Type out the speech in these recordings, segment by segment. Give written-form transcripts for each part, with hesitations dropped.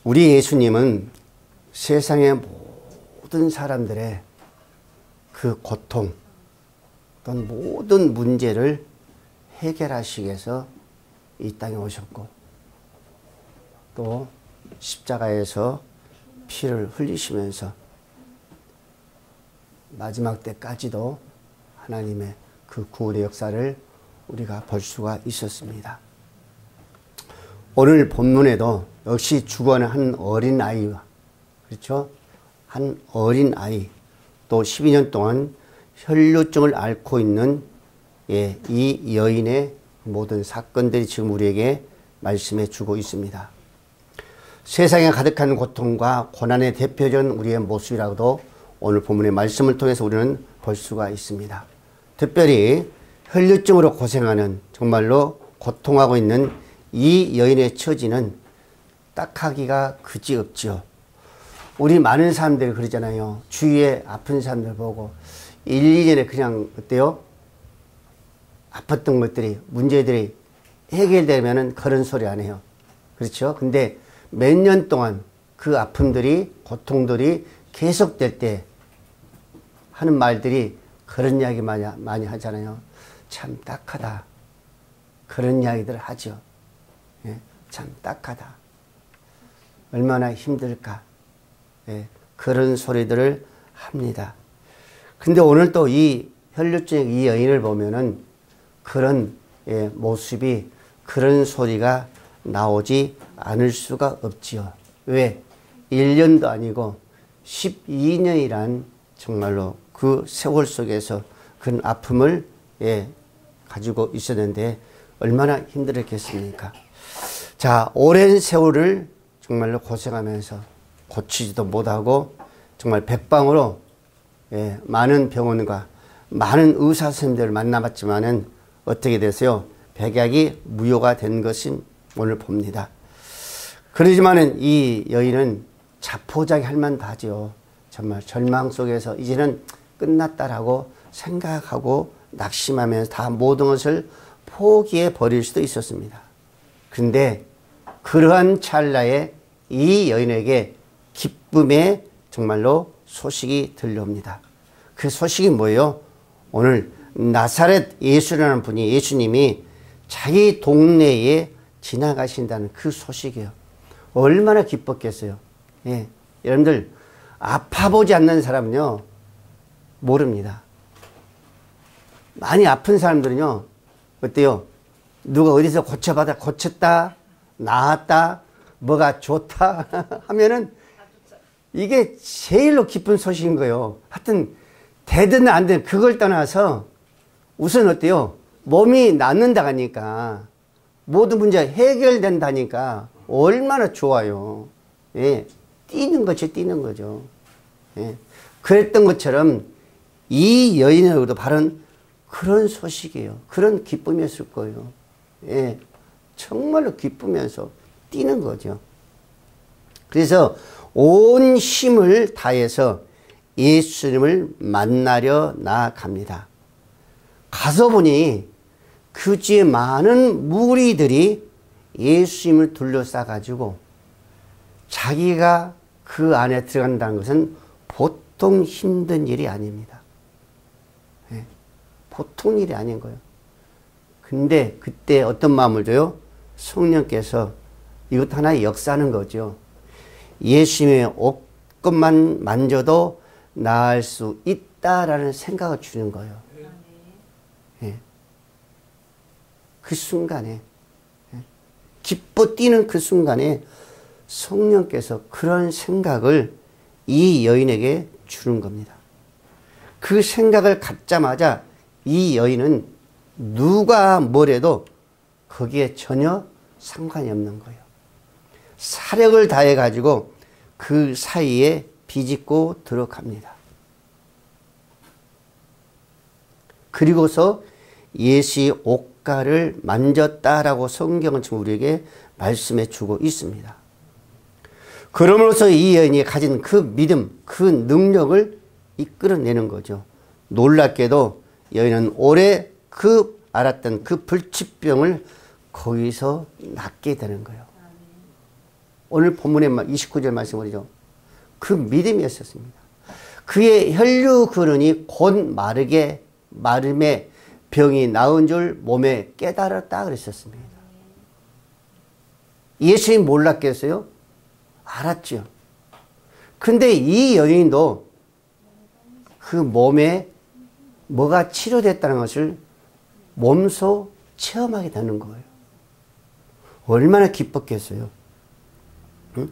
우리 예수님은 세상의 모든 사람들의 그 고통 또는 모든 문제를 해결하시기 위해서 이 땅에 오셨고 또 십자가에서 피를 흘리시면서 마지막 때까지도 하나님의 그 구원의 역사를 우리가 볼 수가 있었습니다. 오늘 본문에도 역시 죽어가는 한 어린아이와 그렇죠? 한 어린아이 또 12년 동안 혈류증을 앓고 있는 이 여인의 모든 사건들이 지금 우리에게 말씀해 주고 있습니다. 세상에 가득한 고통과 고난의 대표적인 우리의 모습이라고도 오늘 본문의 말씀을 통해서 우리는 볼 수가 있습니다. 특별히 혈류증으로 고생하는 정말로 고통하고 있는 이 여인의 처지는 딱하기가 그지없지요. 우리 많은 사람들이 그러잖아요. 주위에 아픈 사람들 보고 1, 2년에 그냥 어때요? 아팠던 것들이 문제들이 해결되면은 그런 소리 안 해요. 그렇죠? 근데 몇 년 동안 그 아픔들이 고통들이 계속될 때 하는 말들이 그런 이야기 많이 하잖아요. 참 딱하다. 그런 이야기들을 하죠. 예, 참 딱하다. 얼마나 힘들까. 예, 그런 소리들을 합니다. 근데 오늘 또 이 혈류증 이 여인을 보면은 그런 모습이 그런 소리가 나오지 않을 수가 없지요. 왜? 1년도 아니고 12년이란 정말로 그 세월 속에서 그런 아픔을 가지고 있었는데 얼마나 힘들었겠습니까? 자, 오랜 세월을 정말로 고생하면서 고치지도 못하고 정말 백방으로 많은 병원과 많은 의사 선생님들을 만나봤지만은 어떻게 됐어요? 백약이 무효가 된 것인 오늘 봅니다. 그러지만은 이 여인은 자포자기할 만도 하죠. 정말 절망 속에서 이제는 끝났다라고 생각하고 낙심하면서 다 모든 것을 포기해 버릴 수도 있었습니다. 근데 그러한 찰나에 이 여인에게 기쁨의 정말로 소식이 들려옵니다. 그 소식이 뭐예요? 오늘 나사렛 예수라는 분이 예수님이 자기 동네에 지나가신다는 그 소식이에요. 얼마나 기뻤겠어요. 예, 여러분들 아파보지 않는 사람은요 모릅니다. 많이 아픈 사람들은요 어때요? 누가 어디서 고쳤다 나았다 뭐가 좋다 하면은 이게 제일로 기쁜 소식인 거예요. 하여튼 되든 안 되든 그걸 떠나서 우선 어때요? 몸이 낫는다 하니까 모든 문제가 해결된다니까 얼마나 좋아요. 예, 뛰는 거죠. 예, 그랬던 것처럼 이 여인에게도 바로 그런 소식이에요. 그런 기쁨이었을 거예요. 예, 정말로 기쁘면서 뛰는 거죠. 그래서 온 힘을 다해서 예수님을 만나려 나아갑니다. 가서 보니 그 뒤에 많은 무리들이 예수님을 둘러싸가지고 자기가 그 안에 들어간다는 것은 보통 힘든 일이 아닙니다. 네, 보통 일이 아닌 거예요. 근데 그때 어떤 마음을 줘요? 성령께서 이것 하나의 역사하는 거죠. 예수님의 옷것만 만져도 나을 수 있다라는 생각을 주는 거예요. 예. 그 순간에 기뻐 뛰는 그 순간에 성령께서 그런 생각을 이 여인에게 주는 겁니다. 그 생각을 갖자마자 이 여인은 누가 뭐래도 거기에 전혀 상관이 없는 거예요. 사력을 다해 가지고 그 사이에 비집고 들어갑니다. 그리고서 예수의 옷가를 만졌다라고 성경은 지금 우리에게 말씀해 주고 있습니다. 그러므로서 이 여인이 가진 그 믿음, 그 능력을 이끌어내는 거죠. 놀랍게도 여인은 오래 알았던 그 불치병을 거기서 낫게 되는 거예요. 오늘 본문의 29절 말씀이죠. 그 믿음이었습니다. 그의 혈류 근원이 곧 마름에 병이 나은 줄 몸에 깨달았다 그랬었습니다. 예수님 몰랐겠어요? 알았죠. 근데 이 여인도 그 몸에 뭐가 치료됐다는 것을 몸소 체험하게 되는 거예요. 얼마나 기뻤겠어요. 응?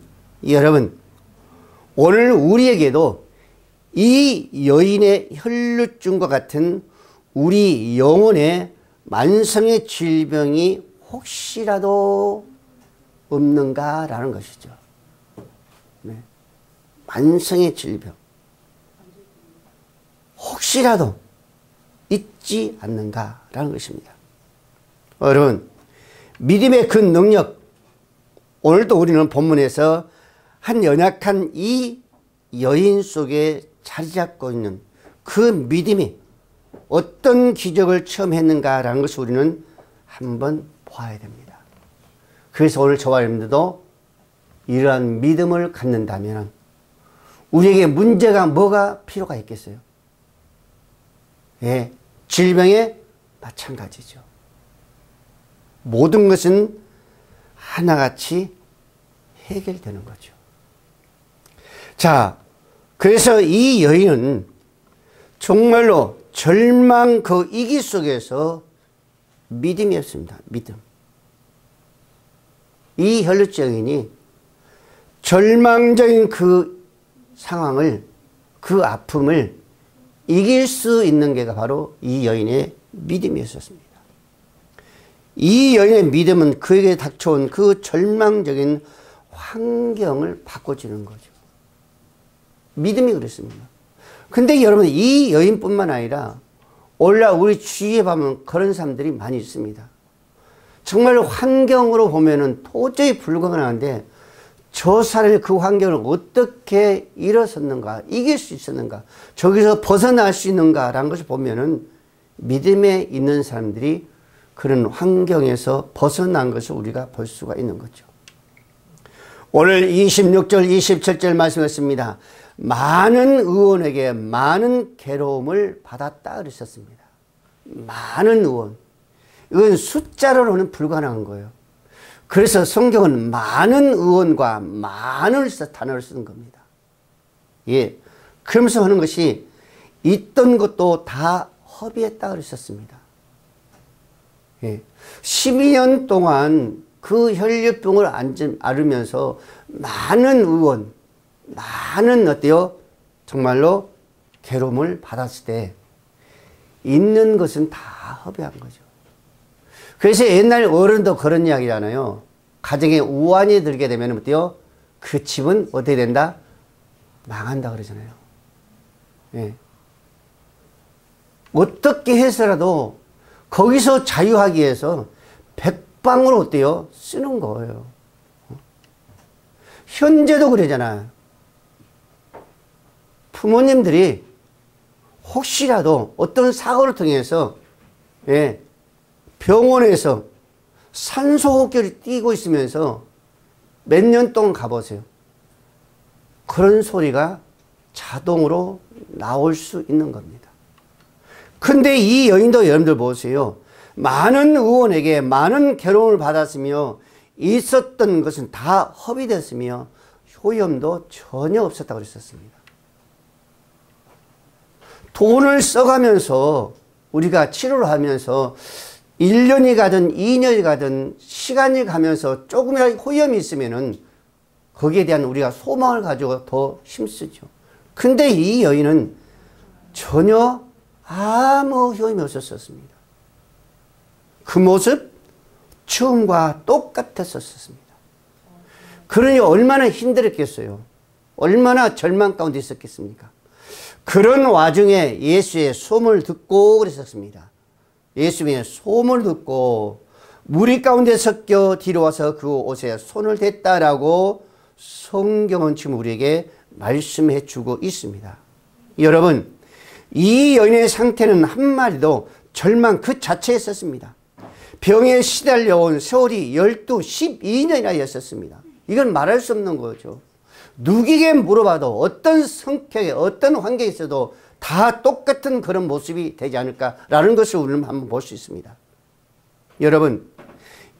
여러분, 오늘 우리에게도 이 여인의 혈루증과 같은 우리 영혼의 만성의 질병이 혹시라도 없는가라는 것이죠. 네. 만성의 질병. 혹시라도 있지 않는가라는 것입니다. 여러분, 믿음의 그 능력, 오늘도 우리는 본문에서 한 연약한 이 여인 속에 자리 잡고 있는 그 믿음이 어떤 기적을 체험했는가라는 것을 우리는 한번 보아야 됩니다. 그래서 오늘 저와 여러분들도 이러한 믿음을 갖는다면 우리에게 문제가 뭐가 필요가 있겠어요? 예, 질병에 마찬가지죠. 모든 것은 하나같이 해결되는 거죠. 자, 그래서 이 여인은 정말로 절망 그 위기 속에서 믿음이었습니다. 믿음. 이 혈루증 여인이 절망적인 그 상황을, 그 아픔을 이길 수 있는 게 바로 이 여인의 믿음이었습니다. 이 여인의 믿음은 그에게 닥쳐온 그 절망적인 환경을 바꿔주는 거죠. 믿음이 그렇습니다. 근데 여러분, 이 여인뿐만 아니라 원래 우리 주위에 보면 그런 사람들이 많이 있습니다. 정말 환경으로 보면은 도저히 불가능한데 저 사람이 그 환경을 어떻게 일어섰는가, 이길 수 있었는가, 저기서 벗어날 수 있는가라는 것을 보면은 믿음에 있는 사람들이 그런 환경에서 벗어난 것을 우리가 볼 수가 있는 거죠. 오늘 26절, 27절 말씀했습니다. 많은 의원에게 많은 괴로움을 받았다 그랬었습니다. 많은 의원. 이건 숫자로는 불가능한 거예요. 그래서 성경은 많은 의원과 많은 단어를 쓰는 겁니다. 예. 그러면서 하는 것이 있던 것도 다 허비했다 그랬었습니다. 예. 12년 동안 그 혈류병을 앓으면서 많은 의원, 많은 어때요? 정말로 괴로움을 받았을 때 있는 것은 다 허비한 거죠. 그래서 옛날 어른도 그런 이야기잖아요. 가정에 우환이 들게 되면 어때요? 그 집은 어떻게 된다? 망한다 그러잖아요. 예. 어떻게 해서라도 거기서 자유하기 위해서 백방으로 어때요? 쓰는 거예요. 현재도 그러잖아요. 부모님들이 혹시라도 어떤 사고를 통해서 예, 병원에서 산소호흡기를 띄고 있으면서 몇 년 동안 가보세요. 그런 소리가 자동으로 나올 수 있는 겁니다. 근데 이 여인도 여러분들 보세요. 많은 의원에게 많은 괴로움을 받았으며 있었던 것은 다 허비됐으며 효염도 전혀 없었다고 그랬었습니다. 돈을 써가면서 우리가 치료를 하면서 1년이 가든 2년이 가든 시간이 가면서 조금이라도 효염이 있으면은 거기에 대한 우리가 소망을 가지고 더 힘쓰죠. 근데 이 여인은 전혀 아무 효험이 없었습니다. 그 모습 처음과 똑같았었습니다. 그러니 얼마나 힘들었겠어요. 얼마나 절망 가운데 있었겠습니까? 그런 와중에 예수의 소문을 듣고 그랬었습니다. 예수의 소문을 듣고 무리 가운데 섞여 뒤로 와서 그 옷에 손을 댔다라고 성경은 지금 우리에게 말씀해 주고 있습니다. 여러분, 이 여인의 상태는 한마디도 절망 그 자체에 있었습니다. 병에 시달려온 세월이 12, 12년이나 였었습니다. 이건 말할 수 없는 거죠. 누구에게 물어봐도 어떤 성격에 어떤 환경에 있어도 다 똑같은 그런 모습이 되지 않을까라는 것을 우리는 한번 볼 수 있습니다. 여러분,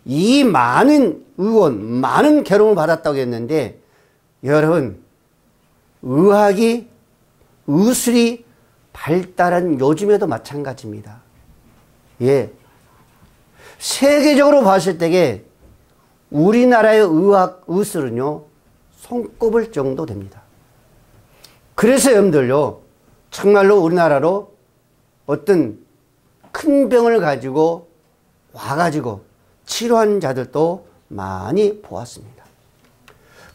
이 많은 의원, 많은 괴로움을 받았다고 했는데 여러분, 의학이, 의술이 발달한 요즘에도 마찬가지입니다. 예. 세계적으로 봤을 때에 우리나라의 의학, 의술은요, 손꼽을 정도 됩니다. 그래서 여러분들요, 정말로 우리나라로 어떤 큰 병을 가지고 와가지고 치료한 자들도 많이 보았습니다.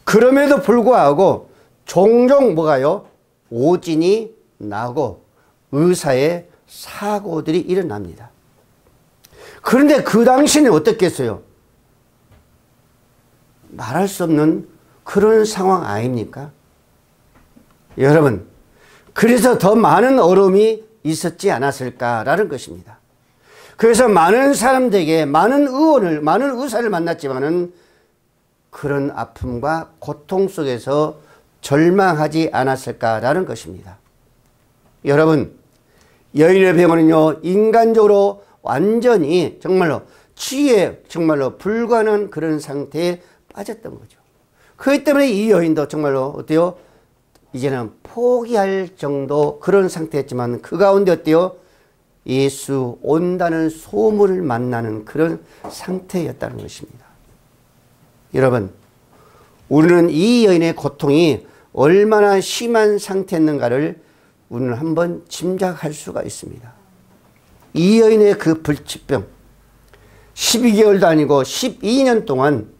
그럼에도 불구하고 종종 뭐가요? 오진이 나고 의사의 사고들이 일어납니다. 그런데 그 당시에는 어떻겠어요? 말할 수 없는 그런 상황 아닙니까? 여러분, 그래서 더 많은 어려움이 있었지 않았을까라는 것입니다. 그래서 많은 사람들에게 많은 의원을, 많은 의사를 만났지만은 그런 아픔과 고통 속에서 절망하지 않았을까라는 것입니다. 여러분, 여인의 병원은요, 인간적으로 완전히 정말로 치유에 정말로 불가능한 그런 상태에 빠졌던 거죠. 그렇기 때문에 이 여인도 정말로 어때요? 이제는 포기할 정도 그런 상태였지만 그 가운데 어때요? 예수 온다는 소문을 만나는 그런 상태였다는 것입니다. 여러분, 우리는 이 여인의 고통이 얼마나 심한 상태였는가를 우리는 한번 짐작할 수가 있습니다. 이 여인의 그 불치병 12개월도 아니고 12년 동안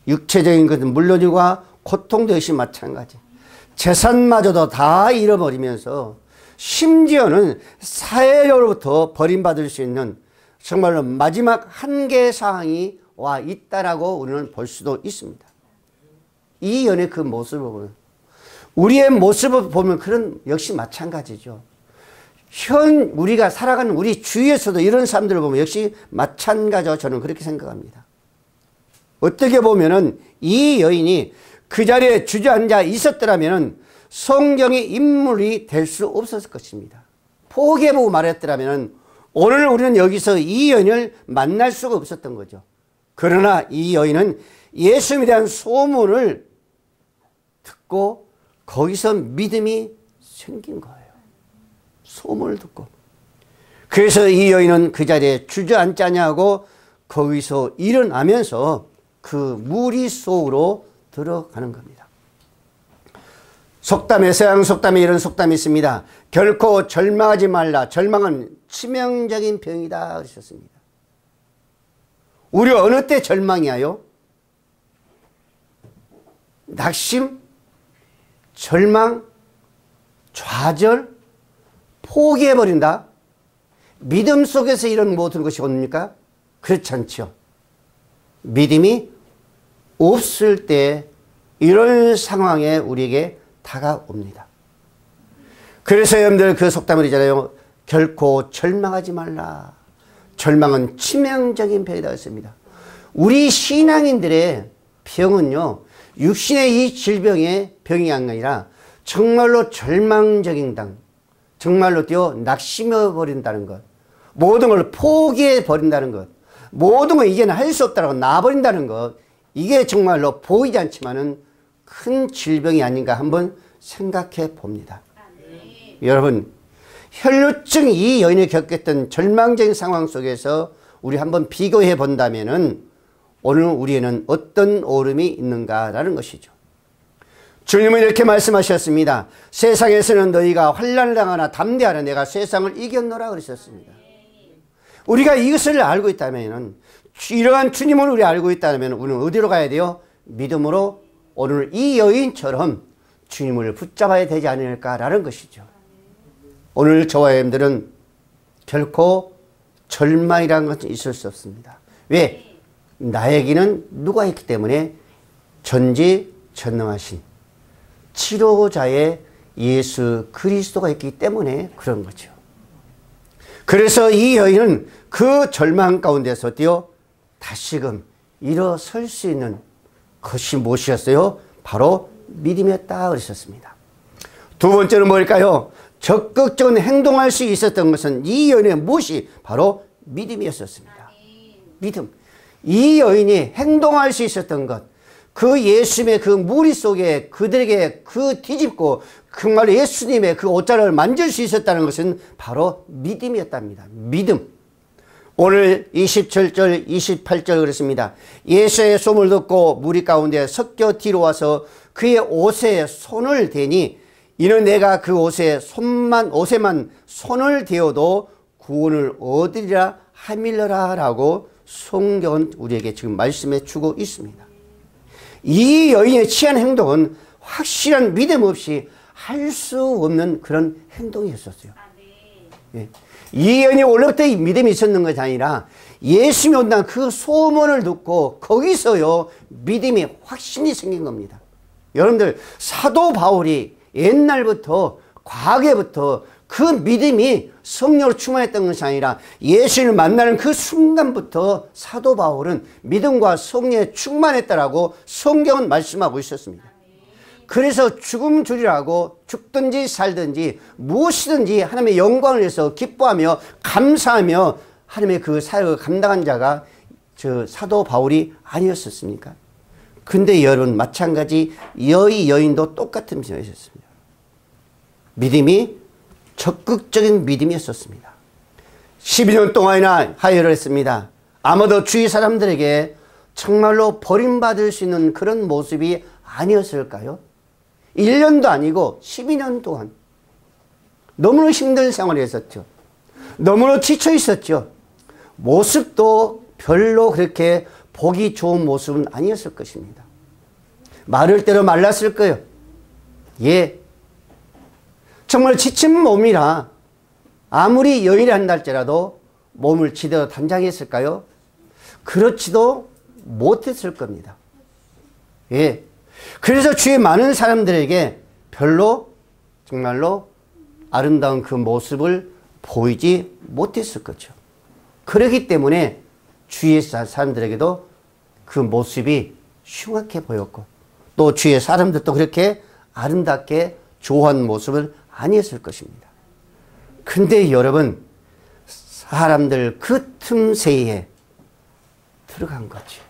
육체적인 것은 물론이고 고통도 역시 마찬가지. 재산마저도 다 잃어버리면서 심지어는 사회로부터 버림받을 수 있는 정말로 마지막 한계 상황이 와 있다라고 우리는 볼 수도 있습니다. 이 여인의 그 모습을 보면 우리의 모습을 보면 그런 역시 마찬가지죠. 우리가 살아가는 우리 주위에서도 이런 사람들을 보면 역시 마찬가지로 저는 그렇게 생각합니다. 어떻게 보면은 이 여인이 그 자리에 주저앉아 있었더라면 성경의 인물이 될 수 없었을 것입니다. 포기해보고 말했더라면 오늘 우리는 여기서 이 여인을 만날 수가 없었던 거죠. 그러나 이 여인은 예수님에 대한 소문을 듣고 거기서 믿음이 생긴 거예요. 소문을 듣고. 그래서 이 여인은 그 자리에 주저앉지 않냐고 거기서 일어나면서 그 무리 속으로 들어가는 겁니다. 속담에, 서양 속담에 이런 속담이 있습니다. 결코 절망하지 말라. 절망은 치명적인 병이다 그러셨습니다. 우리 어느 때 절망이야요? 낙심, 절망, 좌절, 포기해버린다. 믿음 속에서 이런 모든 것이 옵니까? 그렇지 않죠. 믿음이 없을 때 이런 상황에 우리에게 다가옵니다. 그래서 여러분들 그 속담을 있잖아요. 결코 절망하지 말라. 절망은 치명적인 병이다 했습니다. 우리 신앙인들의 병은요, 육신의 이 질병의 병이 아니라 정말로 절망적인 당, 정말로 낙심해 버린다는 것, 모든 걸 포기해 버린다는 것, 모든 걸 이제는 할 수 없다고 놔버린다는 것, 이게 정말로 보이지 않지만은 큰 질병이 아닌가 한번 생각해 봅니다. 여러분, 혈루증 이 여인이 겪었던 절망적인 상황 속에서 우리 한번 비교해 본다면은 오늘 우리에는 어떤 오름이 있는가라는 것이죠. 주님은 이렇게 말씀하셨습니다. 세상에서는 너희가 환난을 당하나 담대하라. 내가 세상을 이겼노라 그러셨습니다. 우리가 이것을 알고 있다면, 이러한 주님을 우리 알고 있다면 우리는 어디로 가야 돼요? 믿음으로 오늘 이 여인처럼 주님을 붙잡아야 되지 않을까라는 것이죠. 오늘 저와 여러분들은 결코 절망이라는 것은 있을 수 없습니다. 왜? 나에게는 누가 있기 때문에 전지전능하신 치료자의 예수 그리스도가 있기 때문에 그런 거죠. 그래서 이 여인은 그 절망 가운데서 다시금 일어설 수 있는 그것이 무엇이었어요? 바로 믿음이었다 그러셨습니다. 두 번째는 뭘까요? 적극적인 행동할 수 있었던 것은 이 여인의 무엇이? 바로 믿음이었었습니다. 믿음. 이 여인이 행동할 수 있었던 것, 그 예수님의 그 무리 속에 그들에게 그 뒤집고 정말 예수님의 그 옷자락을 만질 수 있었다는 것은 바로 믿음이었답니다. 믿음. 오늘 27절 28절 그랬습니다. 예수의 소문을 듣고 무리 가운데 섞여 뒤로 와서 그의 옷에 손을 대니 이는 내가 그 옷에만 손을 대어도 구원을 얻으리라 하밀러라 라고 성경은 우리에게 지금 말씀해 주고 있습니다. 이 여인의 취한 행동은 확실한 믿음 없이 할 수 없는 그런 행동이었어요. 예. 이 여인이 원래부터 믿음이 있었는 것이 아니라 예수님이 온다는 그 소문을 듣고 거기서요 믿음이 확신이 생긴 겁니다. 여러분들 사도 바울이 옛날부터 과거부터 그 믿음이 성령으로 충만했던 것이 아니라 예수님을 만나는 그 순간부터 사도 바울은 믿음과 성령에 충만했다라고 성경은 말씀하고 있었습니다. 그래서 죽음 주리라고 죽든지 살든지 무엇이든지 하나님의 영광을 위해서 기뻐하며 감사하며 하나님의 그 사역을 감당한 자가 저 사도 바울이 아니었었습니까? 근데 여러분 마찬가지 여인도 똑같은 믿음이었습니다. 믿음이 적극적인 믿음이었었습니다. 12년 동안이나 하혈을 했습니다. 아마도 주위 사람들에게 정말로 버림받을 수 있는 그런 모습이 아니었을까요? 1년도 아니고 12년 동안 너무나 힘든 생활을 했었죠. 너무나 지쳐 있었죠. 모습도 별로 그렇게 보기 좋은 모습은 아니었을 것입니다. 마를 대로 말랐을 거예요. 예. 정말 지친 몸이라 아무리 여인이 한다 할지라도 몸을 지대로 단장했을까요? 그렇지도 못했을 겁니다. 예. 그래서 주위에 많은 사람들에게 별로 정말로 아름다운 그 모습을 보이지 못했을 거죠. 그렇기 때문에 주위의 사람들에게도 그 모습이 흉악해 보였고 또 주위의 사람들도 그렇게 아름답게 좋아하는 모습을 아니었을 것입니다. 근데 여러분 사람들 그 틈새에 들어간 거죠.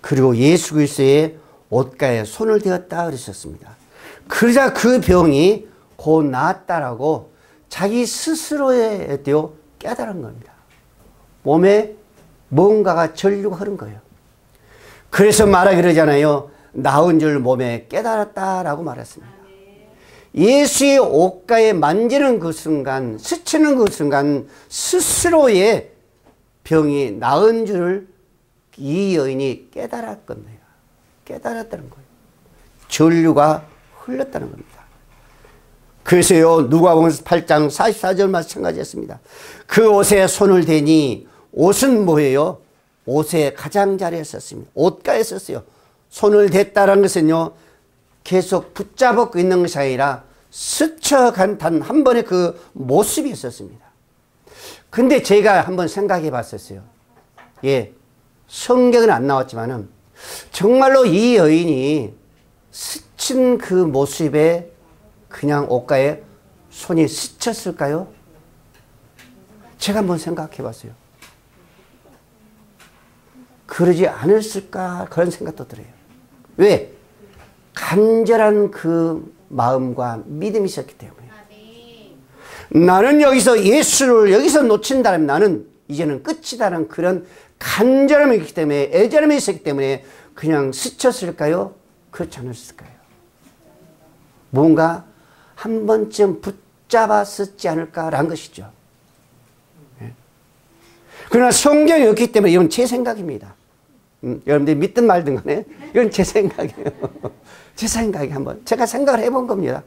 그리고 예수 그리스도의 옷가에 손을 대었다 그러셨습니다. 그러자 그 병이 곧 나았다라고 자기 스스로에 깨달은 겁니다. 몸에 뭔가가 전류가 흐른 거예요. 그래서 말하기 그러잖아요. 나은 줄 몸에 깨달았다라고 말했습니다. 예수의 옷가에 만지는 그 순간, 스치는 그 순간 스스로의 병이 나은 줄을 이 여인이 깨달았거든요. 깨달았다는 거예요. 전류가 흘렀다는 겁니다. 그래서요 누가복음 8장 44절 마찬가지였습니다. 그 옷에 손을 대니 옷은 뭐예요? 옷에 가장자리에 썼습니다. 옷가에 썼어요. 손을 댔다는 것은요 계속 붙잡고 있는 것이 아니라 스쳐간 단 한 번의 그 모습이 있었습니다. 근데 제가 한번 생각해 봤었어요. 예, 성경은 안 나왔지만은 정말로 이 여인이 스친 그 모습에 그냥 옷가에 손이 스쳤을까요? 제가 한번 생각해 봤어요. 그러지 않았을까 그런 생각도 들어요. 왜? 간절한 그 마음과 믿음이 있었기 때문에. 나는 여기서 예수를 여기서 놓친다면 나는 이제는 끝이다라는 그런 간절함이 있기 때문에 애절함이 있었기 때문에 그냥 스쳤을까요? 그렇지 않았을까요? 뭔가 한 번쯤 붙잡았었지 않을까라는 것이죠. 예. 그러나 성경이 없기 때문에 이건 제 생각입니다. 여러분들이 믿든 말든 간에 이건 제 생각이에요. 제 생각이 한번 제가 생각을 해본 겁니다.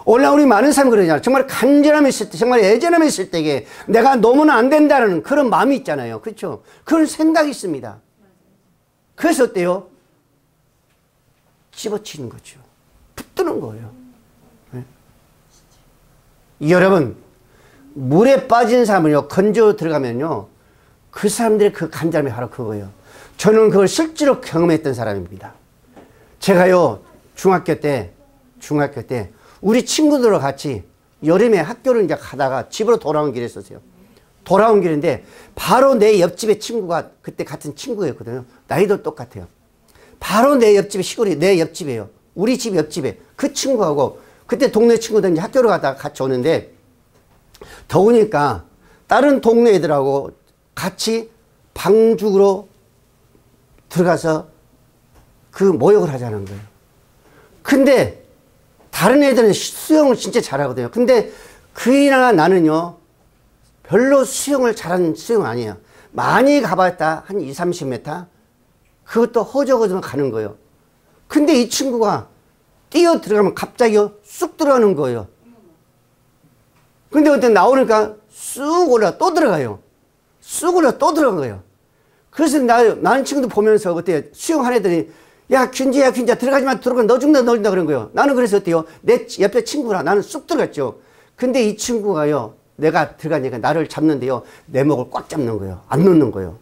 오늘 우리 많은 사람이 그러잖아요. 정말 간절함이 있을 때, 정말 애절함이 있을 때에 내가 놓으면 안 된다는 그런 마음이 있잖아요. 그렇죠? 그런 생각이 있습니다. 그래서 어때요? 집어치는 거죠. 붙드는 거예요. 네? 여러분 물에 빠진 사람은요 건져 들어가면요 그 사람들의 그 간절함이 바로 그거예요. 저는 그걸 실제로 경험했던 사람입니다. 제가요, 중학교 때 우리 친구들과 같이 여름에 학교를 이제 가다가 집으로 돌아온 길에 있었어요. 돌아온 길인데 바로 내 옆집의 친구가 그때 같은 친구였거든요. 나이도 똑같아요. 바로 내 옆집에, 시골이 내 옆집이에요. 우리 집 옆집에 그 친구하고 그때 동네 친구들 이제 학교를 가다가 같이 오는데 더우니까 다른 동네 애들하고 같이 방죽으로 들어가서 그 모욕을 하자는 거예요. 근데 다른 애들은 수영을 진짜 잘하거든요. 근데 그이나 나는요, 별로 수영을 잘하는 수영은 아니에요. 많이 가봤다 한 20, 30m? 그것도 허저허저 가는 거예요. 근데 이 친구가 뛰어 들어가면 갑자기 쑥 들어가는 거예요. 근데 그때 나오니까 쑥 올라 또 들어가요. 쑥 올라 또 들어간 거예요. 그래서 나는 친구도 보면서 그때 수영하는 애들이 야, 균지야, 들어가지 마, 들어가, 너 죽는다 그런 거예요. 나는 그래서 어때요? 내 옆에 친구라 나는 쑥 들어갔죠. 근데 이 친구가요, 내가 들어가니까 나를 잡는데요, 내 목을 꽉 잡는 거예요. 안 놓는 거예요.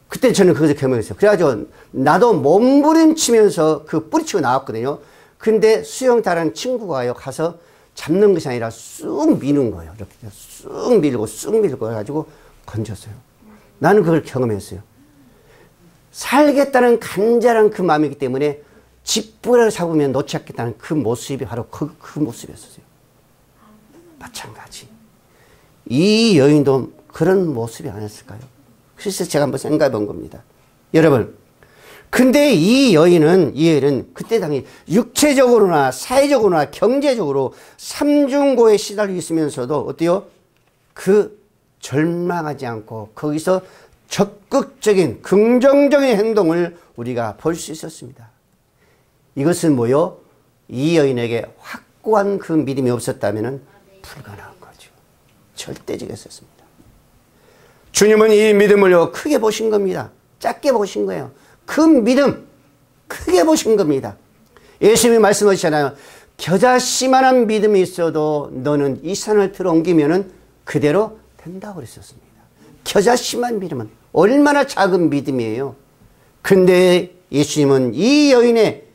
그때 저는 그것을 경험했어요. 그래가지고 나도 몸부림치면서 그 뿌리치고 나왔거든요. 근데 수영 잘하는 친구가요, 가서 잡는 것이 아니라 쑥 미는 거예요. 이렇게 쑥 밀고 해가지고 건졌어요. 나는 그걸 경험했어요. 살겠다는 간절한 그 마음이기 때문에 짓부를 잡으면 놓지 않겠다는 그 모습이 바로 그 모습이었어요. 마찬가지. 이 여인도 그런 모습이 아니었을까요? 그래서 제가 한번 생각해 본 겁니다. 여러분, 근데 이 여인은 그때 당시 육체적으로나 사회적으로나 경제적으로 삼중고에 시달려 있으면서도 어때요? 그 절망하지 않고 거기서 적극적인 긍정적인 행동을 우리가 볼 수 있었습니다. 이것은 뭐요? 이 여인에게 확고한 그 믿음이 없었다면 불가능한 거죠. 절대적이었습니다. 주님은 이 믿음을요, 크게 보신 겁니다. 작게 보신 거예요. 그 믿음 크게 보신 겁니다. 예수님이 말씀하시잖아요. 겨자씨만한 믿음이 있어도 너는 이 산을 들어 옮기면은 그대로 된다고 그랬었습니다. 겨자씨만 믿으면 얼마나 작은 믿음이에요. 근데 예수님은 이 여인의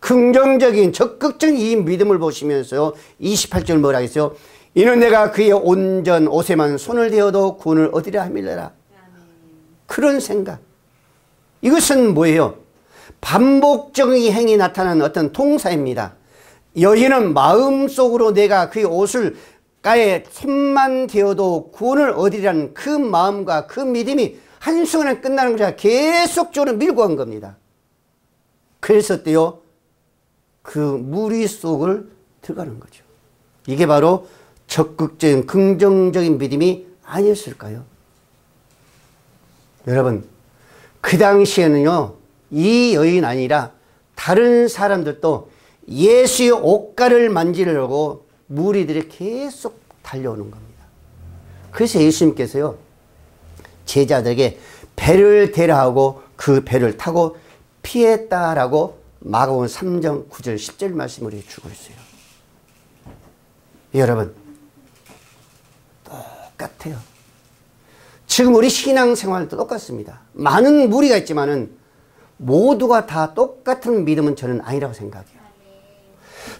긍정적인 적극적인 이 믿음을 보시면서 28절 뭐라 했어요? 이는 내가 그의 온전 옷에만 손을 대어도 구원을 얻으려 함이라. 그런 생각. 이것은 뭐예요? 반복적인 행위 나타나는 어떤 동사입니다. 여인은 마음속으로 내가 그의 옷을 가에 손만 대어도 구원을 얻으리라는 그 마음과 그 믿음이 한순간에 끝나는 것이 아니라 계속적으로 밀고 간 겁니다. 그래서 어때요? 그 무리 속을 들어가는 거죠. 이게 바로 적극적인 긍정적인 믿음이 아니었을까요? 여러분, 그 당시에는요, 이 여인 아니라 다른 사람들도 예수의 옷가를 만지려고 무리들이 계속 달려오는 겁니다. 그래서 예수님께서요, 제자들에게 배를 대라 하고 그 배를 타고 피했다라고 마가복음 3장 9절 10절 말씀을 주고 있어요. 여러분, 똑같아요. 지금 우리 신앙생활도 똑같습니다. 많은 무리가 있지만은 모두가 다 똑같은 믿음은 저는 아니라고 생각해요.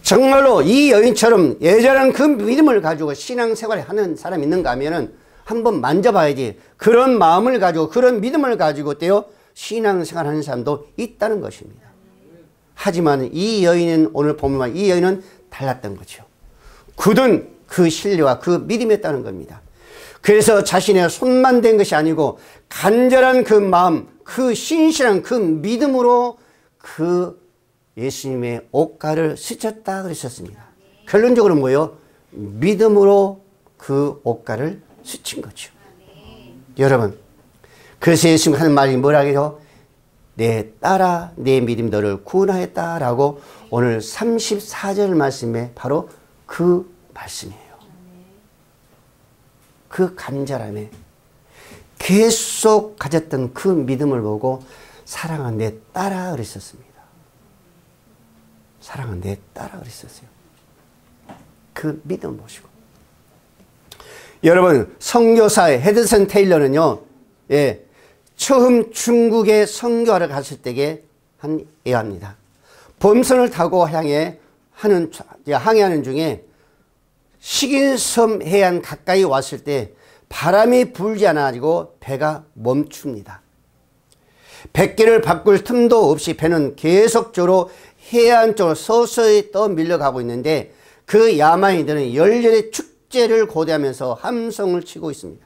정말로 이 여인처럼 예전한 그 믿음을 가지고 신앙생활을 하는 사람이 있는가 하면은 한번 만져봐야지. 그런 마음을 가지고 그런 믿음을 가지고 어때요? 신앙생활 하는 사람도 있다는 것입니다. 하지만 이 여인은 오늘 보면 이 여인은 달랐던 거죠. 굳은 그 신뢰와 그 믿음이었다는 겁니다. 그래서 자신의 손만 댄 것이 아니고 간절한 그 마음, 그 신실한 그 믿음으로 그 예수님의 옷가를 스쳤다 그랬었습니다. 결론적으로 뭐예요? 믿음으로 그 옷가를 스친 거죠. 여러분, 그래서 예수님 하는 말이 뭐라고요? 내 딸아, 내 믿음 너를 구원하였다라고 오늘 34절 말씀에 바로 그 말씀이에요. 그 간절함에 계속 가졌던 그 믿음을 보고 사랑한 내 딸아 그랬었습니다. 사랑한 내 딸아 그랬었어요. 그 믿음을 보시고. 여러분, 선교사의 헤드슨 테일러는요, 예, 처음 중국에 선교하러 갔을 때에 한 예화입니다. 범선을 타고 항해하는 중에 식인섬 해안 가까이 왔을 때 바람이 불지 않아가지고 배가 멈춥니다. 뱃길을 바꿀 틈도 없이 배는 계속적으로 해안 쪽으로 서서히 떠밀려가고 있는데 그 야만인들은 열렬히 축제를 고대하면서 함성을 치고 있습니다.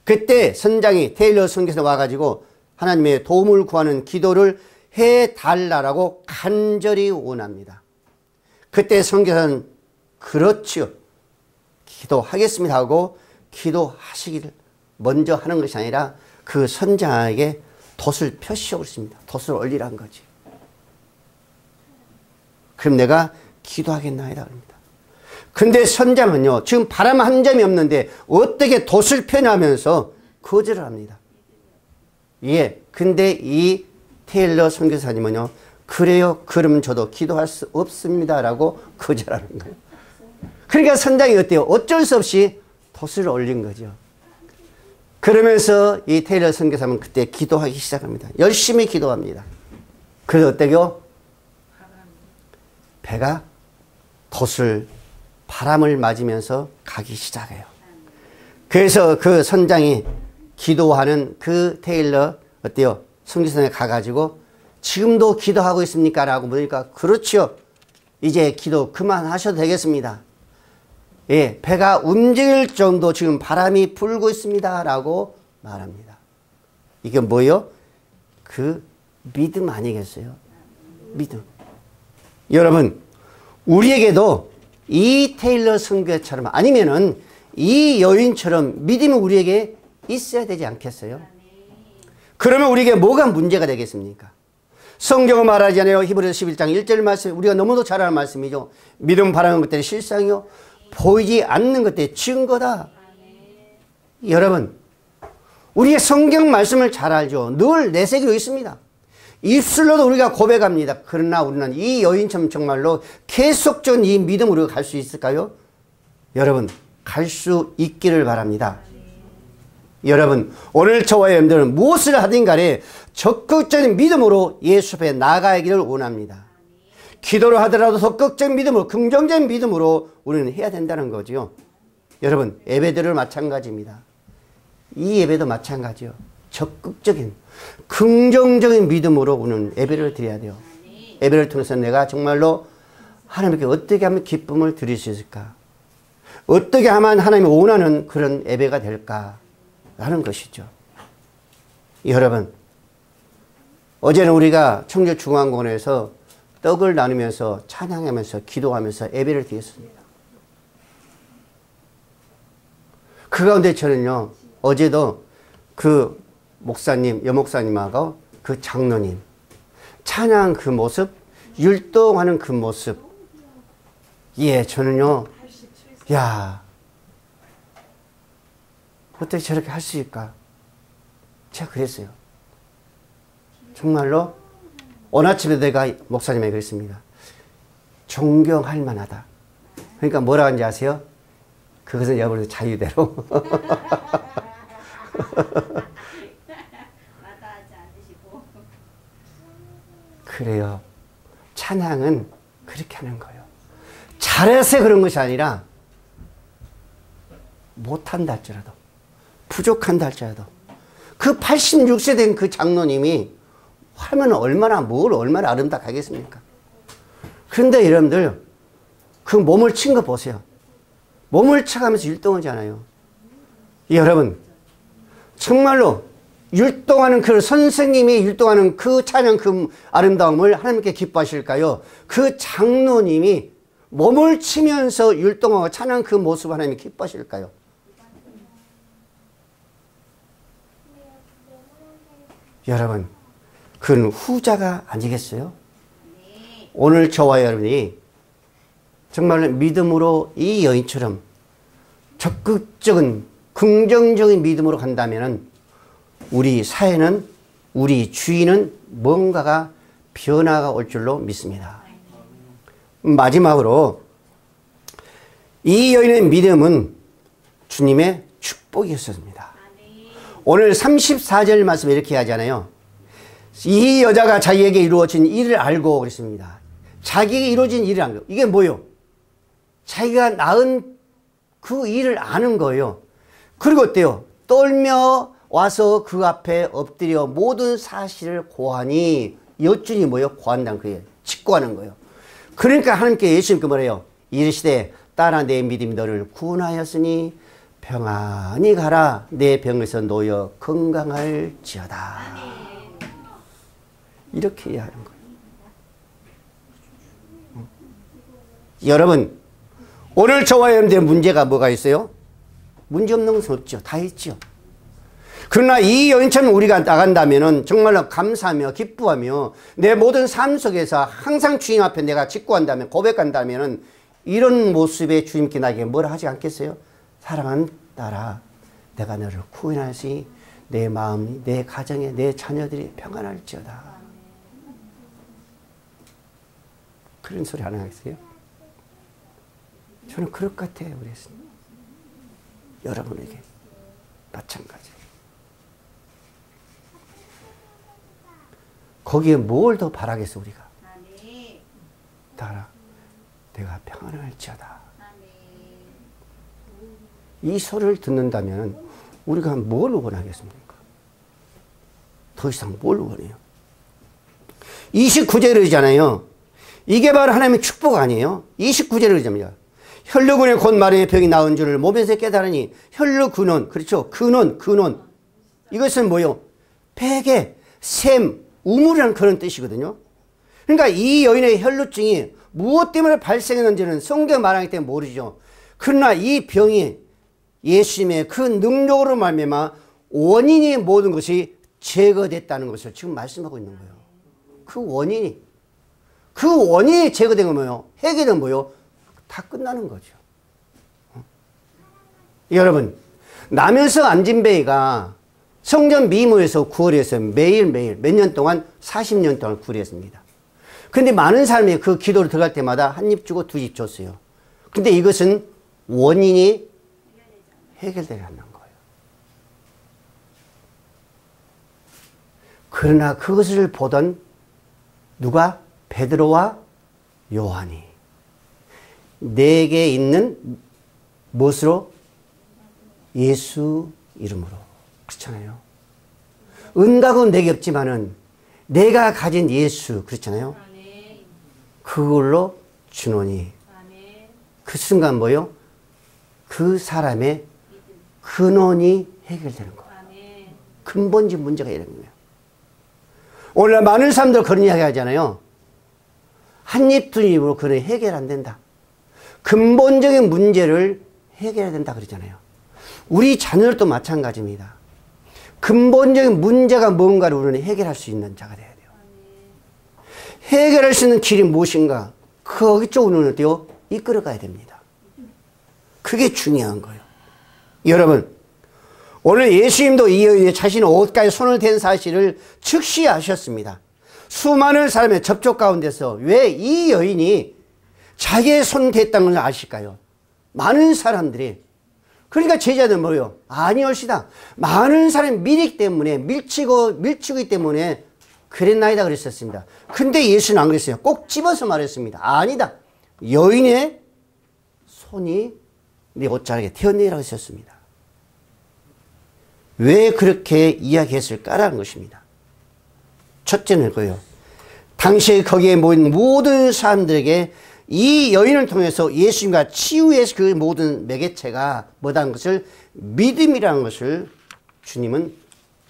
그때 선장이 테일러 선교사가 와가지고 하나님의 도움을 구하는 기도를 해달라고 간절히 원합니다. 그때 선교사는 그렇지요, 기도하겠습니다 하고 기도하시기를 먼저 하는 것이 아니라 그 선장에게 돛을 펴시오고 있습니다. 돛을 올리라는 거지. 그럼 내가 기도하겠나이다 그럽니다. 근데 선장은요, 지금 바람 한 점이 없는데 어떻게 돛을 펴냐면서 거절을 합니다. 예. 근데 이 테일러 선교사님은요, 그래요, 그러면 저도 기도할 수 없습니다 라고 거절하는 거예요. 그러니까 선장이 어때요? 어쩔 수 없이 돛을 올린 거죠. 그러면서 이 테일러 선교사님은 그때 기도하기 시작합니다. 열심히 기도합니다. 그래서 어때요? 배가 돛을 바람을 맞으면서 가기 시작해요. 그래서 그 선장이 기도하는 그 테일러 어때요? 선교사님에 가가지고 지금도 기도하고 있습니까? 라고 물으니까 그렇죠. 이제 기도 그만하셔도 되겠습니다. 예, 배가 움직일 정도 지금 바람이 불고 있습니다 라고 말합니다. 이게 뭐예요? 그 믿음 아니겠어요? 믿음. 여러분, 우리에게도 이 테일러 선교사처럼 아니면은 이 여인처럼 믿음이 우리에게 있어야 되지 않겠어요? 그러면 우리에게 뭐가 문제가 되겠습니까? 성경은 말하지 않아요. 히브리서 11장 1절 말씀, 우리가 너무도 잘 아는 말씀이죠. 믿음 바라는 것들이 실상이요, 보이지 않는 것들의 증거다. 여러분, 우리의 성경 말씀을 잘 알죠. 늘 내세기로 있습니다. 입술로도 우리가 고백합니다. 그러나 우리는 이 여인처럼 정말로 계속적인 이 믿음으로 갈 수 있을까요? 여러분, 갈 수 있기를 바랍니다. 여러분, 오늘 저와 여러분들은 무엇을 하든 간에 적극적인 믿음으로 예수 앞에 나아가기를 원합니다. 기도를 하더라도 적극적인 믿음으로, 긍정적인 믿음으로 우리는 해야 된다는 거죠. 여러분, 예배들은 마찬가지입니다. 이 예배도 마찬가지요. 적극적인, 긍정적인 믿음으로 우리는 예배를 드려야 돼요. 예배를 통해서 내가 정말로 하나님께 어떻게 하면 기쁨을 드릴 수 있을까? 어떻게 하면 하나님이 원하는 그런 예배가 될까? 라는 것이죠. 여러분, 어제는 우리가 청주중앙공원에서 떡을 나누면서 찬양하면서 기도하면서 예배를 드렸습니다. 그 가운데 저는요, 어제도 그 목사님, 여목사님하고 그 장로님 찬양 그 모습, 율동하는 그 모습, 예, 저는요, 야, 어떻게 저렇게 할 수 있을까? 제가 그랬어요. 정말로 오늘 아침에 내가 목사님에게 그랬습니다. 존경할 만하다. 그러니까 뭐라 하는지 아세요? 그것은 여러분의 자유대로. 그래요. 찬양은 그렇게 하는 거예요. 잘해서 그런 것이 아니라 못한다 할지라도, 부족한다 할지라도, 그 86세 된 그 장로님이 하면 얼마나 아름답게 하겠습니까? 그런데 여러분들, 그 몸을 친 거 보세요. 몸을 쳐가면서 율동하잖아요. 여러분, 정말로 율동하는 그 선생님이 율동하는 그 찬양 그 아름다움을 하나님께 기뻐하실까요? 그 장로님이 몸을 치면서 율동하고 찬양 그 모습을 하나님이 기뻐하실까요? 여러분, 그건 후자가 아니겠어요? 오늘 저와 여러분이 정말 믿음으로 이 여인처럼 적극적인 긍정적인 믿음으로 간다면 우리 사회는, 우리 주위는 뭔가가 변화가 올 줄로 믿습니다. 마지막으로 이 여인의 믿음은 주님의 축복이었습니다. 오늘 34절 말씀에 이렇게 하잖아요. 이 여자가 자기에게 이루어진 일을 알고 그랬습니다. 자기에게 이루어진 일을 알고. 이게 뭐예요? 자기가 낳은 그 일을 아는 거예요. 그리고 어때요? 떨며 와서 그 앞에 엎드려 모든 사실을 고하니, 여준이 뭐예요? 고한다는 거예요. 직고하는 거예요. 그러니까 하나님께 예수님께 뭐래요? 이르시되 딸아 내 믿음이 너를 구원하였으니 평안히 가라. 내 병에서 놓여 건강할지어다. 이렇게 해야 하는 거예요. 여러분, 오늘 저와 여러분들의 문제가 뭐가 있어요? 문제 없는 것은 없죠. 다 있죠. 그러나 이 여인처럼 우리가 나간다면 정말로 감사하며 기뻐하며 내 모든 삶 속에서 항상 주님 앞에 내가 직구한다면, 고백한다면 이런 모습의 주님께 나에게 뭐라 하지 않겠어요? 사랑하는 딸아, 내가 너를 구원하시, 내 마음이, 내 가정에, 내 자녀들이 평안할지어다. 그런 소리 안 하겠어요? 저는 그럴 것 같아요. 우리 예수님. 여러분에게 마찬가지예요. 거기에 뭘 더 바라겠어 우리가? 딸아, 내가 평안할지어다. 이 소리를 듣는다면 우리가 뭘 원하겠습니까? 더 이상 뭘 원해요? 29절에 그러잖아요. 이게 바로 하나님의 축복 아니에요? 29절에 그러잖아요. 혈루근에 곧 마른의 병이 나은 줄을 몸에서 깨달으니, 혈루근원, 그렇죠? 근원. 이것은 뭐요? 폐계, 샘, 우물이라는 그런 뜻이거든요. 그러니까 이 여인의 혈루증이 무엇 때문에 발생했는지는 성경 말하기 때문에 모르죠. 그러나 이 병이 예수님의 그 능력으로 말미암아 원인이 모든 것이 제거됐다는 것을 지금 말씀하고 있는 거예요. 그 원인이 제거된 건 뭐예요? 해결된 뭐예요? 다 끝나는 거죠. 여러분, 남현석 안진뱅이가 성전 미모에서 구걸해서 매일매일 몇 년 동안 40년 동안 구걸했습니다. 그런데 많은 사람이 그 기도를 들어갈 때마다 한 입 주고 두 입 줬어요. 근데 이것은 원인이 해결되지 않는 거예요. 그러나 그것을 보던 누가? 베드로와 요한이 내게 있는 무엇으로? 예수 이름으로. 그렇잖아요. 은각은 내게 없지만은 내가 가진 예수, 그렇잖아요. 그걸로 주노니. 그 순간 뭐요? 그 사람의 근원이 해결되는 거예요. 근본적 문제가 이런 거예요. 오늘 많은 사람들 그런 이야기 하잖아요. 한 입 두 입으로 그런 해결 안 된다. 근본적인 문제를 해결해야 된다 그러잖아요. 우리 자녀들도 마찬가지입니다. 근본적인 문제가 뭔가를 우리는 해결할 수 있는 자가 돼야 돼요. 해결할 수 있는 길이 무엇인가? 거기 쪽으로 어때요? 이끌어가야 됩니다. 그게 중요한 거예요. 여러분, 오늘 예수님도 이 여인이 자신의 옷가에 손을 댄 사실을 즉시 아셨습니다. 수많은 사람의 접촉 가운데서 왜 이 여인이 자기의 손 댔다는 걸 아실까요? 많은 사람들이. 그러니까 제자들 뭐예요? 아니올시다. 많은 사람이 미리 때문에 밀치기 때문에 그랬나이다 그랬었습니다. 근데 예수는 안 그랬어요. 꼭 집어서 말했습니다. 아니다. 여인의 손이 네 옷자락에 튀어내리라고 했었습니다. 왜 그렇게 이야기했을까라는 것입니다. 첫째는 그거예요. 당시에 거기에 모인 모든 사람들에게 이 여인을 통해서 예수님과 치유의 그 모든 매개체가 뭐다는 것을 믿음이라는 것을 주님은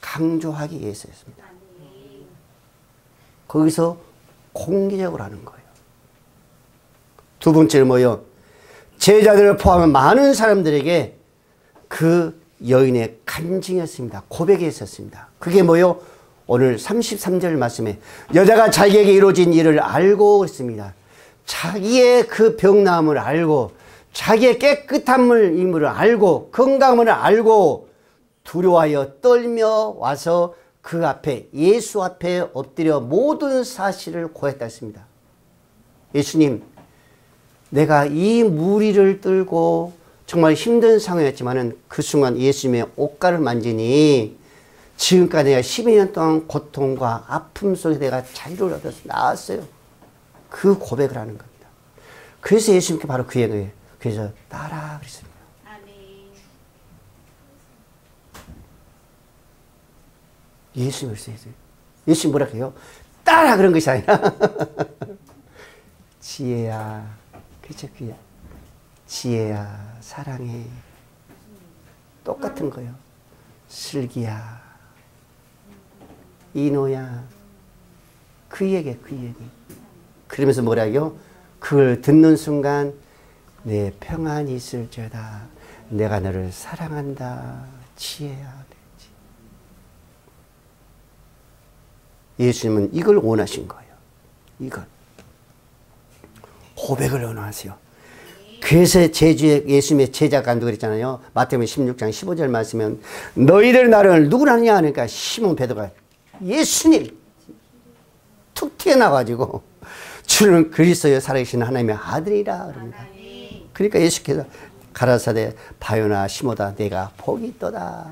강조하기 위해서였습니다. 거기서 공개적으로 하는 거예요. 두 번째는 뭐예요? 제자들을 포함한 많은 사람들에게 그 여인의 간증이었습니다. 고백이 있었습니다. 그게 뭐예요? 오늘 33절 말씀에 여자가 자기에게 이루어진 일을 알고 있습니다. 자기의 그 병나음을 알고 자기의 깨끗함을 알고 건강을 알고 두려워하여 떨며 와서 그 앞에 예수 앞에 엎드려 모든 사실을 고했다 했습니다. 예수님, 내가 이 무리를 떨고 정말 힘든 상황이었지만 그 순간 예수님의 옷가를 만지니 지금까지 내가 12년 동안 고통과 아픔 속에 내가 자유를 얻어서 나왔어요. 그 고백을 하는 겁니다. 그래서 예수님께 바로 그 얘기예요. 그래서 따라 그랬습니다. 예수님을 써야 돼요. 예수님 뭐라 해요? 따라 그런 것이 아니라 지혜야, 그렇죠, 그야. 지혜야, 사랑해. 똑같은 거예요. 슬기야, 인호야. 그 얘기, 그 얘기. 그러면서 뭐라고요? 그걸 듣는 순간 내 평안이 있을지어다. 내가 너를 사랑한다. 지혜야. 예수님은 이걸 원하신 거예요. 이걸. 고백을 원하세요. 그래서 예수님의 제자가 간다고 그랬잖아요. 마태복음 16장 15절 말씀은 너희들 나를 누구라 하느냐 하니까 시몬 베드로가 예수님 툭 튀어나와가지고 주는 그리스도의 살아계신 하나님의 아들이라 그럽니다. 그러니까 예수께서 가라사대 바요나 시모다 내가 복이 있도다.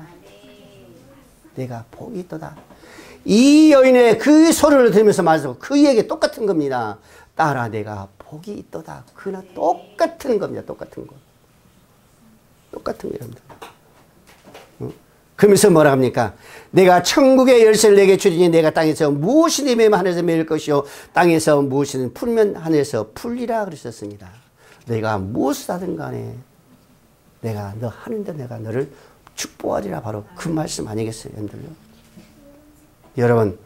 내가 복이 있도다. 이 여인의 그 소리를 들으면서 말하고 그 얘기 똑같은 겁니다. 따라 내가 복이 있도다. 그나 똑같은 겁니다. 똑같은 거. 똑같은 거 여러분들. 그러면서 뭐라 합니까? 내가 천국의 열쇠를 내게 주리니 내가 땅에서 무엇이 내면 하늘에서 매일 것이요 땅에서 무엇이 풀면 하늘에서 풀리라 그랬었습니다. 내가 무엇을 하든 간에 내가 너 하는데 내가 너를 축복하리라 바로 그 말씀 아니겠어요, 여러분들요? 여러분,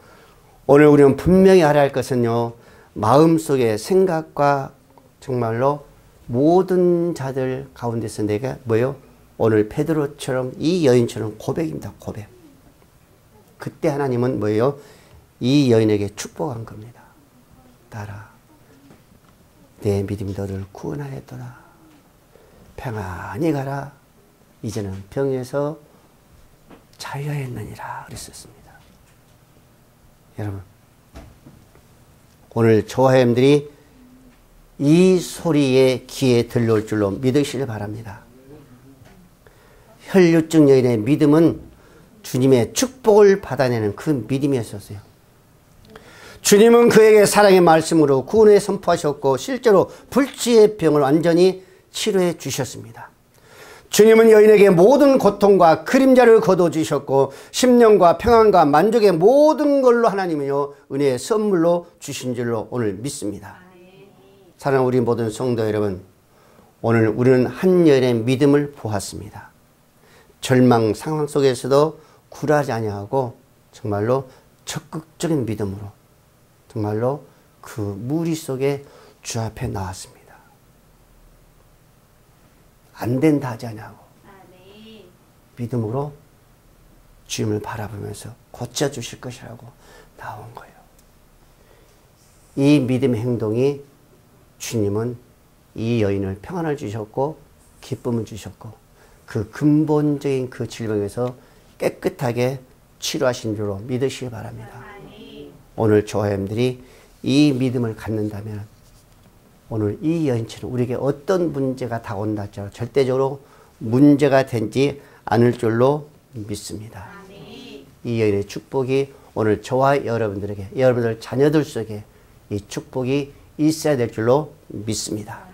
오늘 우리는 분명히 알아야 할 것은요, 마음속의 생각과 정말로 모든 자들 가운데서 내가 뭐요? 오늘 베드로처럼 이 여인처럼 고백입니다. 고백. 그때 하나님은 뭐예요? 이 여인에게 축복한 겁니다. 따라 내 믿음이 너를 구원하였더라. 평안히 가라. 이제는 병에서 자유하였느니라 그랬었습니다. 여러분, 오늘 저와 여러분들이 이 소리에 귀에 들려올 줄로 믿으시길 바랍니다. 혈류증 여인의 믿음은 주님의 축복을 받아내는 그 믿음이었었어요. 주님은 그에게 사랑의 말씀으로 구원에 선포하셨고 실제로 불치의 병을 완전히 치료해 주셨습니다. 주님은 여인에게 모든 고통과 그림자를 거둬주셨고 심령과 평안과 만족의 모든 걸로 하나님은요 은혜의 선물로 주신 줄로 오늘 믿습니다. 사랑하는 우리 모든 성도 여러분, 오늘 우리는 한 여인의 믿음을 보았습니다. 절망 상황 속에서도 굴하지 아니하고 정말로 적극적인 믿음으로 정말로 그 무리 속에 주 앞에 나왔습니다. 안 된다 하지 않냐고 믿음으로 주님을 바라보면서 고쳐주실 것이라고 나온 거예요. 이 믿음의 행동이 주님은 이 여인을 평안을 주셨고 기쁨을 주셨고 그 근본적인 그 질병에서 깨끗하게 치료하신 줄로 믿으시기 바랍니다. 오늘 저와 여러분들이 이 믿음을 갖는다면 오늘 이 여인처럼 우리에게 어떤 문제가 다가온다 할지라도 절대적으로 문제가 되지 않을 줄로 믿습니다. 이 여인의 축복이 오늘 저와 여러분들에게, 여러분들 자녀들 속에 이 축복이 있어야 될 줄로 믿습니다.